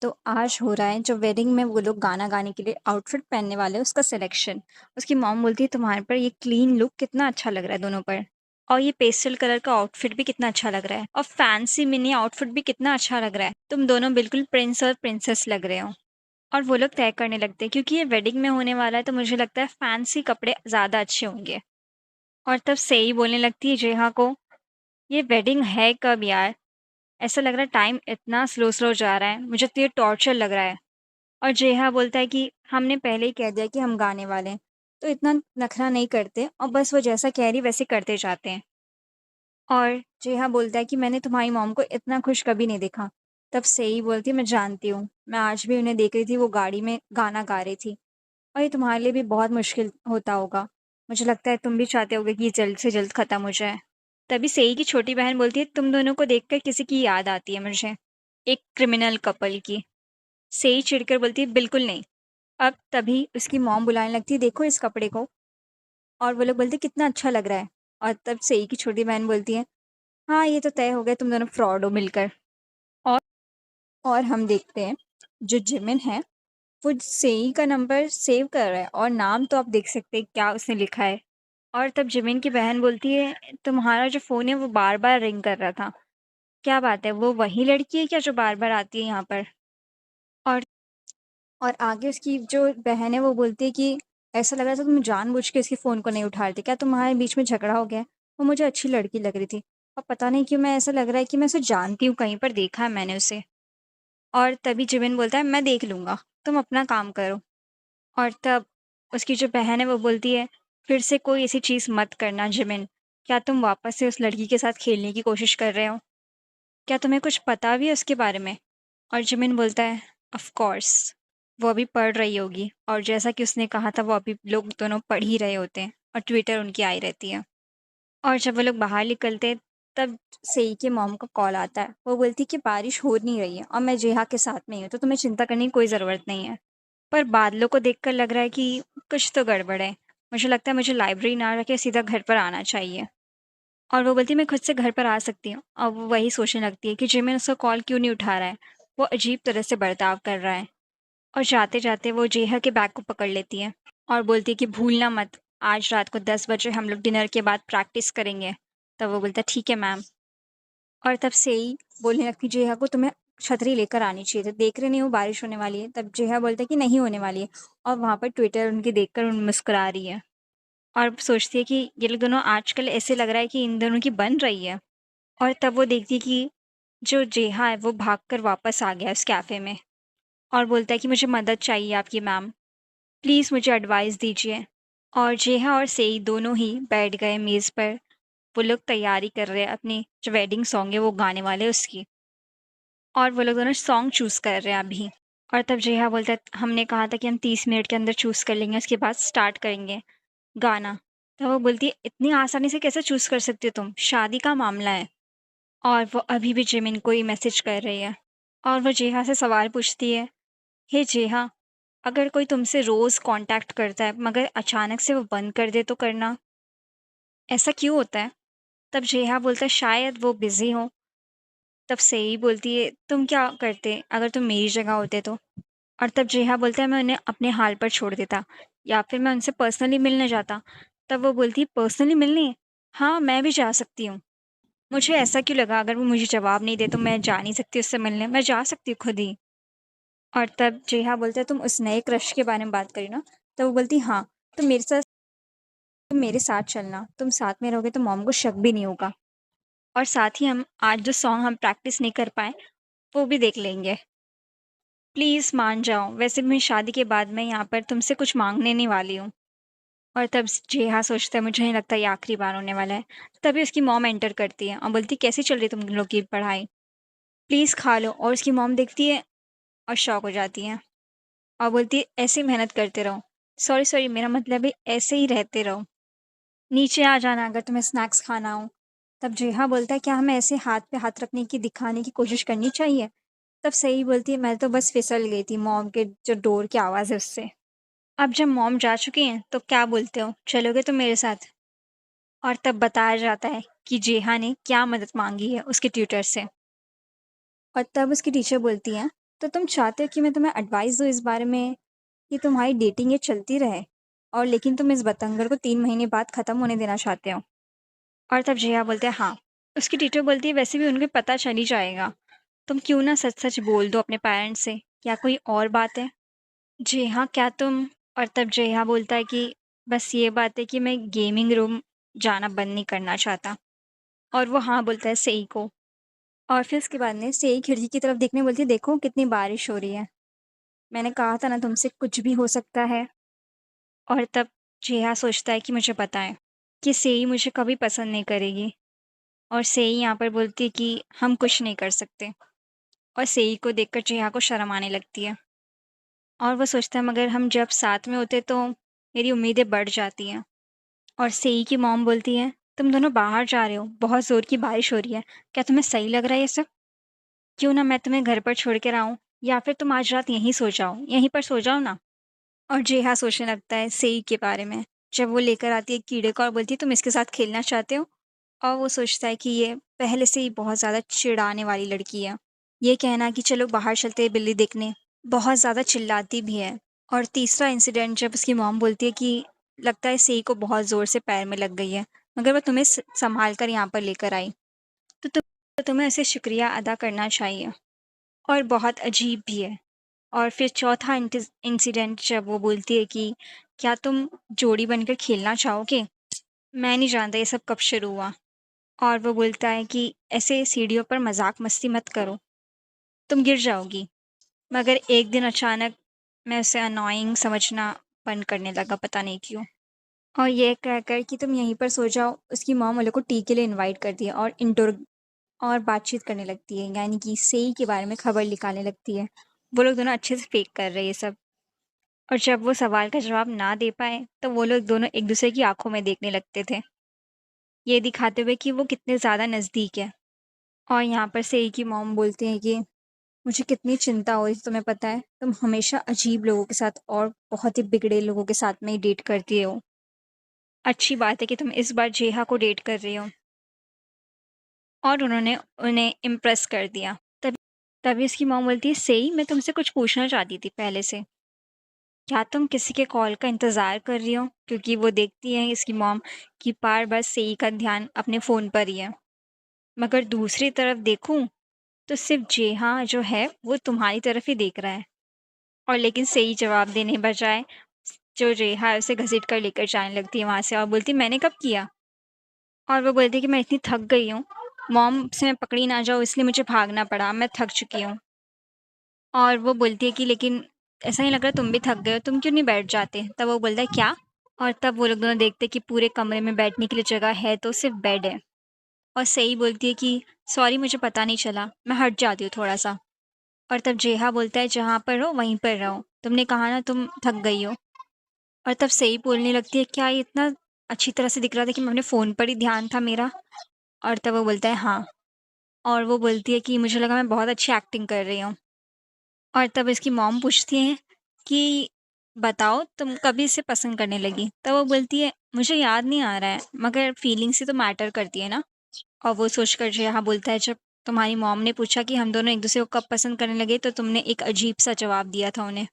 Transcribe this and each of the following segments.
तो आज हो रहा है जो वेडिंग में वो लोग गाना गाने के लिए आउटफिट पहनने वाले हैं उसका सिलेक्शन। उसकी मॉम बोलती है तुम्हारे पर ये क्लीन लुक कितना अच्छा लग रहा है दोनों पर। और ये पेस्टल कलर का आउटफिट भी कितना अच्छा लग रहा है और फैंसी मिनी आउटफिट भी कितना अच्छा लग रहा है। तुम दोनों बिल्कुल प्रिंस और प्रिंसेस लग रहे हो। और वो लोग तय करने लगते हैं क्योंकि ये वेडिंग में होने वाला है तो मुझे लगता है फैंसी कपड़े ज़्यादा अच्छे होंगे। और तब से ही बोलने लगती है जेहा को, ये वेडिंग है कब यार? ऐसा लग रहा है टाइम इतना स्लो स्लो जा रहा है, मुझे तो ये टॉर्चर लग रहा है। और जेहा बोलता है कि हमने पहले ही कह दिया कि हम गाने वाले हैं, तो इतना नखरा नहीं करते और बस वो जैसा कह रही वैसे करते जाते हैं। और जेहा बोलता है कि मैंने तुम्हारी मॉम को इतना खुश कभी नहीं देखा। तब सई बोलती है मैं जानती हूँ, मैं आज भी उन्हें देख रही थी, वो गाड़ी में गाना गा रही थी। और ये तुम्हारे लिए भी बहुत मुश्किल होता होगा। मुझे लगता है तुम भी चाहते होगे कि ये जल्द से जल्द ख़त्म हो जाए। तभी सेई की छोटी बहन बोलती है तुम दोनों को देखकर किसी की याद आती है मुझे, एक क्रिमिनल कपल की। सेई चिढ़कर बोलती है बिल्कुल नहीं। अब तभी उसकी मॉम बुलाने लगती है देखो इस कपड़े को। और वो लोग बोलते हैं कितना अच्छा लग रहा है। और तब सेई की छोटी बहन बोलती है हाँ ये तो तय हो गया, तुम दोनों फ्रॉड हो मिलकर। और और हम देखते हैं जो जिमिन है वो सेई का नंबर सेव कर रहा है और नाम तो आप देख सकते हैं क्या उसने लिखा है। और तब जिमिन की बहन बोलती है तुम्हारा जो फ़ोन है वो बार बार रिंग कर रहा था, क्या बात है, वो वही लड़की है क्या जो बार बार आती है यहाँ पर? और आगे उसकी जो बहन है वो बोलती है कि ऐसा लग रहा था तुम जानबूझ के इसके फ़ोन को नहीं उठा रही थी, क्या तुम्हारे बीच में झगड़ा हो गया है? वो मुझे अच्छी लड़की लग रही थी और पता नहीं क्यों मैं ऐसा लग रहा है कि मैं उसे जानती हूँ, कहीं पर देखा है मैंने उसे। और तभी जिमिन बोलता है मैं देख लूँगा, तुम अपना काम करो। और तब उसकी जो बहन है वो बोलती है फिर से कोई ऐसी चीज़ मत करना जिमिन, क्या तुम वापस से उस लड़की के साथ खेलने की कोशिश कर रहे हो? क्या तुम्हें कुछ पता भी है उसके बारे में? और जिमिन बोलता है ऑफ कोर्स, वो अभी पढ़ रही होगी और जैसा कि उसने कहा था वो अभी लोग दोनों पढ़ ही रहे होते हैं और ट्विटर उनकी आई रहती है। और जब वो लोग बाहर निकलते हैं तब सेई के मॉम का कॉल आता है, वो बोलती है कि बारिश हो नहीं रही है और मैं जेहा के साथ में ही हूँ तो तुम्हें चिंता करने की कोई ज़रूरत नहीं है। पर बादलों को देखकर लग रहा है कि कुछ तो गड़बड़ है। मुझे लगता है मुझे लाइब्रेरी ना रख के सीधा घर पर आना चाहिए। और वो बोलती है मैं खुद से घर पर आ सकती हूँ। और वो वही सोचने लगती है कि जिमिन उसका कॉल क्यों नहीं उठा रहा है, वो अजीब तरह से बर्ताव कर रहा है। और जाते-जाते वो जेहा के बैग को पकड़ लेती है और बोलती है कि भूलना मत, आज रात को 10 बजे हम लोग डिनर के बाद प्रैक्टिस करेंगे। तब वो बोलता है ठीक है मैम। और तब से ही बोलने लगती जेहा को तुम्हें छतरी लेकर आनी चाहिए थी, देख रहे नहीं हो बारिश होने वाली है। तब जेहा बोलता है कि नहीं होने वाली है और वहाँ पर ट्विटर उनकी देखकर उन मुस्कुरा रही है और सोचती है कि ये लोग दोनों आजकल ऐसे लग रहा है कि इन दोनों की बन रही है। और तब वो देखती है कि जो जेहा है वो भागकर वापस आ गया उस कैफ़े में और बोलता है कि मुझे मदद चाहिए आपकी मैम, प्लीज़ मुझे एडवाइस दीजिए। और जेहा और सेई दोनों ही बैठ गए मेज़ पर। वो लोग तैयारी कर रहे हैं अपनी जो वेडिंग सॉन्ग है वो गाने वाले हैं उसकी। और वो लोग दोनों सॉन्ग चूज़ कर रहे हैं अभी। और तब जेहा बोलता है हमने कहा था कि हम 30 मिनट के अंदर चूज़ कर लेंगे, उसके बाद स्टार्ट करेंगे गाना। तब वो बोलती है इतनी आसानी से कैसे चूज़ कर सकती हो तुम? शादी का मामला है। और वो अभी भी जिमिन को ही मैसेज कर रही है। और वो जेहा से सवाल पूछती है, हे जेहा, अगर कोई तुमसे रोज़ कॉन्टैक्ट करता है मगर अचानक से वो बंद कर दे तो करना, ऐसा क्यों होता है? तब जेहा बोलता है शायद वो बिज़ी हो। तब सेई बोलती है तुम क्या करते अगर तुम मेरी जगह होते तो? और तब जेहा बोलता है मैं उन्हें अपने हाल पर छोड़ देता या फिर मैं उनसे पर्सनली मिलने जाता। तब वो बोलती है पर्सनली मिलने? हाँ, मैं भी जा सकती हूँ। मुझे ऐसा क्यों लगा अगर वो मुझे जवाब नहीं दे तो मैं जा नहीं सकती उससे मिलने, मैं जा सकती हूँ खुद ही। और तब जेहा बोलता है तुम उस नए क्रश के बारे में बात करी ना? तो वो बोलती हाँ, तुम मेरे साथ चलना, तुम साथ में रहोगे तो मॉम को शक भी नहीं होगा। और साथ ही हम आज जो सॉन्ग हम प्रैक्टिस नहीं कर पाए वो भी देख लेंगे। प्लीज़ मान जाओ, वैसे भी शादी के बाद मैं यहाँ पर तुमसे कुछ माँगने नहीं वाली हूँ। और तब जेहा सोचता है मुझे नहीं लगता ये आखिरी बार होने वाला है। तभी उसकी मॉम एंटर करती है और बोलती है कैसी चल रही है तुम लोग की पढ़ाई? प्लीज़ खा लो। और उसकी मॉम देखती है और शॉक हो जाती है और बोलती है ऐसे ही मेहनत करते रहो। सॉरी सॉरी, मेरा मतलब है ऐसे ही रहते रहो। नीचे आ जाना अगर तुम्हें स्नैक्स खाना हो। तब जेहा बोलता है क्या हमें ऐसे हाथ पे हाथ रखने की दिखाने की कोशिश करनी चाहिए? तब सही बोलती है मैं तो बस फिसल गई थी मॉम के जो डोर की आवाज़ है उससे। अब जब मॉम जा चुकी हैं तो क्या बोलते हो, चलोगे तुम मेरे साथ? और तब बताया जाता है कि जेहा ने क्या मदद मांगी है उसके ट्यूटर से। और तब उसकी टीचर बोलती हैं तो तुम चाहते हो कि मैं तुम्हें एडवाइस दूँ इस बारे में कि तुम्हारी डेटिंग ये चलती रहे और लेकिन तुम इस बतंगड़ को 3 महीने बाद ख़त्म होने देना चाहते हो? और तब जया बोलते हैं हाँ। उसकी टीचर बोलती है वैसे भी उन्हें पता चल ही जाएगा। तुम क्यों ना सच-सच बोल दो अपने पेरेंट्स से, क्या कोई और बात है? जी हाँ, क्या तुम और तब जया बोलता है कि बस ये बात है कि मैं गेमिंग रूम जाना बंद नहीं करना चाहता और वो हाँ बोलता है सेई को। और फिर उसके बाद में सेई खिड़की की तरफ देखने बोलती है देखो कितनी बारिश हो रही है। मैंने कहा था ना तुमसे कुछ भी हो सकता है। और तब जेहा सोचता है कि मुझे पता है कि सेई मुझे कभी पसंद नहीं करेगी और सेई यहाँ पर बोलती है कि हम कुछ नहीं कर सकते और सेई को देखकर जेहा को शर्म आने लगती है और वो सोचता है मगर हम जब साथ में होते तो मेरी उम्मीदें बढ़ जाती हैं। और सेई की मॉम बोलती है तुम दोनों बाहर जा रहे हो, बहुत ज़ोर की बारिश हो रही है, क्या तुम्हें सही लग रहा है ये सब? क्यों ना मैं तुम्हें घर पर छोड़ कर आऊँ या फिर तुम आज रात यहीं सो जाओ, यहीं पर सो जाओ ना। और जेहा सोचने लगता है सेई के बारे में। जब वो लेकर आती है कीड़े को और बोलती है तुम इसके साथ खेलना चाहते हो? और वो सोचता है कि ये पहले से ही बहुत ज़्यादा चिढ़ाने वाली लड़की है। ये कहना कि चलो बाहर चलते हैं बिल्ली देखने, बहुत ज़्यादा चिल्लाती भी है। और तीसरा इंसिडेंट जब उसकी मॉम बोलती है कि लगता है सेई को बहुत ज़ोर से पैर में लग गई है, मगर वो तुम्हें संभाल कर यहाँ पर लेकर आई। तो तुम्हें उसे शुक्रिया अदा करना चाहिए और बहुत अजीब भी है। और फिर चौथा इंसिडेंट जब वो बोलती है कि क्या तुम जोड़ी बनकर खेलना चाहोगे? मैं नहीं जानता ये सब कब शुरू हुआ। और वो बोलता है कि ऐसे सीढ़ियों पर मजाक मस्ती मत करो, तुम गिर जाओगी। मगर एक दिन अचानक मैं उसे अनोइंग समझना बंद करने लगा, पता नहीं क्यों। और ये कहकर कि तुम यहीं पर सो जाओ, उसकी मॉम वालों को टी के लिए इनवाइट करती है और इंडोर और बातचीत करने लगती है, यानी कि सेई के बारे में खबर निकालने लगती है। वो लोग दोनों अच्छे से फेक कर रहे हैं ये सब। और जब वो सवाल का जवाब ना दे पाए, तो वो लोग दोनों एक-दूसरे की आँखों में देखने लगते थे, ये दिखाते हुए कि वो कितने ज़्यादा नज़दीक है। और यहाँ पर सेई की मॉम बोलती हैं कि मुझे कितनी चिंता हो रही थी तुम्हें पता है? तुम हमेशा अजीब लोगों के साथ और बहुत ही बिगड़े लोगों के साथ में ही डेट करती हो। अच्छी बात है कि तुम इस बार जेहा को डेट कर रही हो। और उन्होंने उन्हें इम्प्रेस कर दिया। तभी तभी उसकी मॉम बोलती है, "सेई, मैं तुमसे कुछ पूछना चाहती थी पहले से। क्या तुम किसी के कॉल का इंतज़ार कर रही हो?" क्योंकि वो देखती है इसकी मॉम कि बार-बार सेई का ध्यान अपने फ़ोन पर ही है। मगर दूसरी तरफ देखूँ, तो सिर्फ़ जेहा जो है, वो तुम्हारी तरफ ही देख रहा है। और लेकिन सेई जवाब देने बजाय जो रेहा है, उसे घसीट कर लेकर जाने लगती है वहाँ से और बोलती है, "मैंने कब किया?" और वो बोलती है कि मैं इतनी थक गई हूँ, मॉम से मैं पकड़ी ना जाऊँ इसलिए मुझे भागना पड़ा, मैं थक चुकी हूँ। और वो बोलती है कि लेकिन ऐसा नहीं लग रहा तुम भी थक गए हो, तुम क्यों नहीं बैठ जाते? तब वो बोलता है क्या? और तब वो लोग दोनों देखते हैं कि पूरे कमरे में बैठने के लिए जगह है तो सिर्फ़ बेड है। और सई बोलती है कि सॉरी मुझे पता नहीं चला, मैं हट जाती हूँ थोड़ा-सा। और तब जेहा बोलता है जहाँ पर हो वहीं पर रहो, तुमने कहा ना तुम थक गई हो। और तब सई बोलने लगती है क्या ये इतना अच्छी तरह से दिख रहा था कि मैं अपने फ़ोन पर ही ध्यान था मेरा? और तब वो बोलता है हाँ। और वो बोलती है कि मुझे लगा मैं बहुत अच्छी एक्टिंग कर रही हूँ। और तब इसकी मॉम पूछती हैं कि बताओ तुम कब इसे पसंद करने लगी? तब वो बोलती है मुझे याद नहीं आ रहा है, मगर फीलिंग्स ही तो मैटर करती है ना? और वो सोचकर जो यहाँ बोलता है जब तुम्हारी मॉम ने पूछा कि हम दोनों एक-दूसरे को कब पसंद करने लगे तो तुमने एक अजीब-सा जवाब दिया था उन्हें।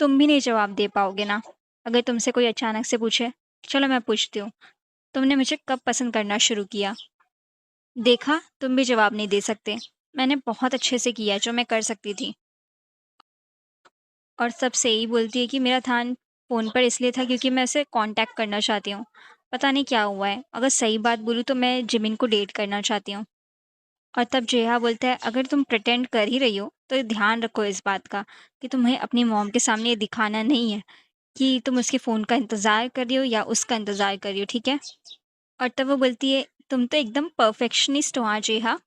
तुम भी नहीं जवाब दे पाओगे ना, अगर तुमसे कोई अचानक से पूछे। चलो मैं पूछती हूँ, तुमने मुझे कब पसंद करना शुरू किया? देखा, तुम भी जवाब नहीं दे सकते। मैंने बहुत अच्छे से किया जो मैं कर सकती थी। और सबसे यही बोलती है कि मेरा ध्यान फ़ोन पर इसलिए था क्योंकि मैं उसे कॉन्टैक्ट करना चाहती हूँ। पता नहीं क्या हुआ है, अगर सही बात बोलूँ तो मैं जिमिन को डेट करना चाहती हूँ। और तब जेहा बोलता है अगर तुम प्रिटेंड कर ही रही हो, तो ध्यान रखो इस बात का कि तुम्हें अपनी मॉम के सामने ये दिखाना नहीं है कि तुम उसके फ़ोन का इंतज़ार कर रही हो या उसका इंतज़ार कर रही हो, ठीक है? और तब वो बोलती है, "तुम तो एकदम परफेक्शनिस्ट हो हाँ जेहा।"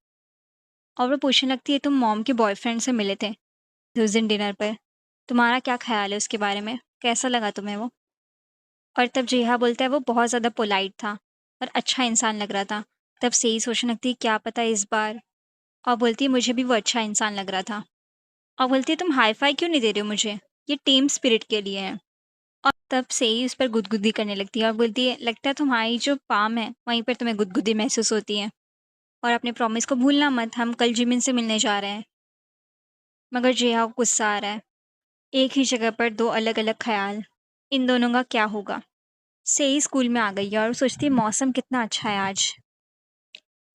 और वो पूछने लगती है, "तुम मॉम के बॉयफ्रेंड से मिले थे उस दिन डिनर पर। तुम्हारा क्या ख़्याल है उसके बारे में? कैसा लगा तुम्हें वो?" और तब जेहा बोलता है, "वो बहुत ज़्यादा पोलाइट था और अच्छा इंसान लग रहा था।" तब से ही सोचने लगती है, "क्या पता इस बार।" और बोलती है, "मुझे भी वो अच्छा इंसान लग रहा था।" और बोलती है, "तुम हाई-फ़ाई क्यों नहीं दे रहे हो मुझे? ये टीम स्पिरिट के लिए है।" और तब से ही उस पर गुदगुदी करने लगती है और बोलती है, "लगता है तुम्हारी जो पाम है, वहीं पर तुम्हें गुदगुदी महसूस होती है। और अपने प्रॉमिस को भूलना मत, हम कल जिमिन से मिलने जा रहे हैं।" मगर जेहा को गुस्सा आ रहा है। एक ही जगह पर दो अलग-अलग ख़्याल, इन दोनों का क्या होगा? सेई स्कूल में आ गई है और सोचती है मौसम कितना अच्छा है आज।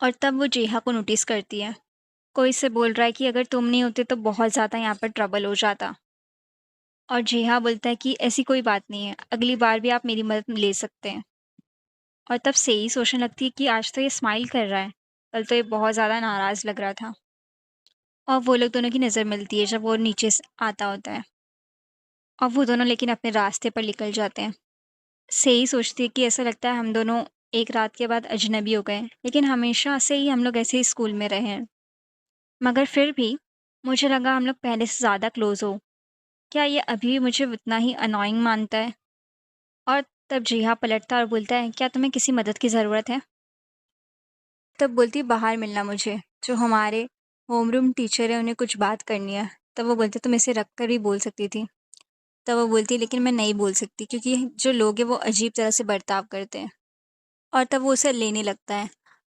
और तब वो जेहा को नोटिस करती है। कोई इससे बोल रहा है कि अगर तुम नहीं होते तो बहुत ज़्यादा यहाँ पर ट्रबल हो जाता। और जेहा बोलता है कि ऐसी कोई बात नहीं है, अगली बार भी आप मेरी मदद ले सकते हैं। और तब सेई सोचने लगती है कि आज तो ये स्माइल कर रहा है, कल तो ये बहुत ज़्यादा नाराज़ लग रहा था। और वो लोग दोनों की नज़र मिलती है जब वो नीचे से आता होता है। और वो दोनों लेकिन अपने रास्ते पर निकल जाते हैं। सेई सोचती है कि ऐसा लगता है हम दोनों एक रात के बाद अजनबी हो गए, लेकिन हमेशा से ही हम लोग ऐसे ही स्कूल में रहे हैं। मगर फिर भी मुझे लगा हम लोग पहले से ज़्यादा क्लोज़ हो। क्या ये अभी भी मुझे उतना ही अनोइंग मानता है? और तब जिहा पलटता है और बोलता है, क्या तुम्हें किसी मदद की ज़रूरत है? तब बोलती है, बाहर मिलना मुझे, जो हमारे होमरूम टीचर है उन्हें कुछ बात करनी है। तब वो बोलते, तुम इसे रख कर भी बोल सकती थी। तब वो बोलती है, लेकिन मैं नहीं बोल सकती क्योंकि जो लोग हैं वो अजीब तरह से बर्ताव करते हैं। और तब वो उसे लेने लगता है।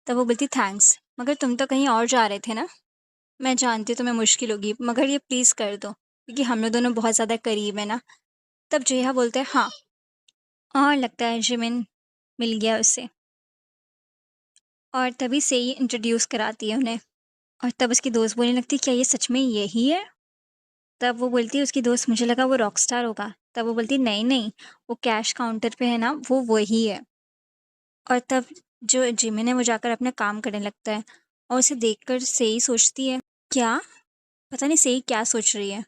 तब वो बोलती, थैंक्स, मगर तुम तो कहीं और जा रहे थे ना? मैं जानती हूँ तुम्हें मुश्किल होगी, मगर ये प्लीज़ कर दो, क्योंकि हम लोग दोनों बहुत ज़्यादा करीब है ना। तब जेहा बोलता है, हाँ। और लगता है जिमिन मिल गया उसे। और तभी से ही इंट्रोड्यूस कराती है उन्हें। और तब उसकी दोस्त बोलने लगती है, क्या ये सच में यही है? तब वो बोलती है, उसकी दोस्त, मुझे लगा वो रॉकस्टार होगा। तब वो बोलती है, नहीं नहीं, वो कैश काउंटर पे है ना, वो वही है। और तब जो जिमिन है वो जाकर अपना काम करने लगता है। और उसे देखकर सेई सोचती है, क्या? पता नहीं सेई क्या सोच रही है।